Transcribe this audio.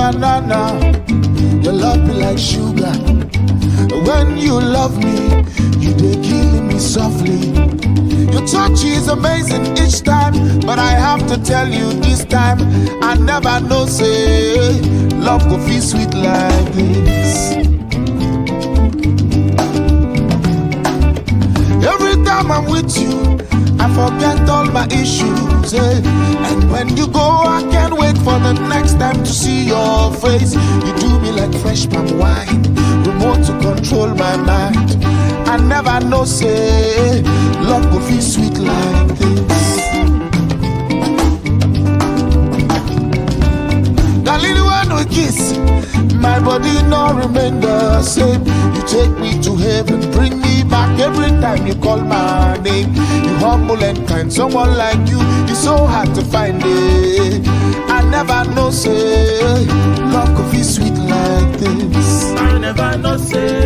banana, your love be like sugar. When you love me, you dey kill me softly. Your touch is amazing each time, but I have to tell you this time, I never know say love go feel sweet like this. Every time I'm with you, I forget all my issues, eh? And when you go, I can't wait for the next time to see your face. You do me like fresh palm wine, remote to control my mind. I never know say love go feel sweet like this. Darling, when we kiss, my body no remain the same. You take me to heaven, bring me back every time you call my name. You humble and kind, someone like you is so hard to find it. I never know say love could be sweet like this. I never know say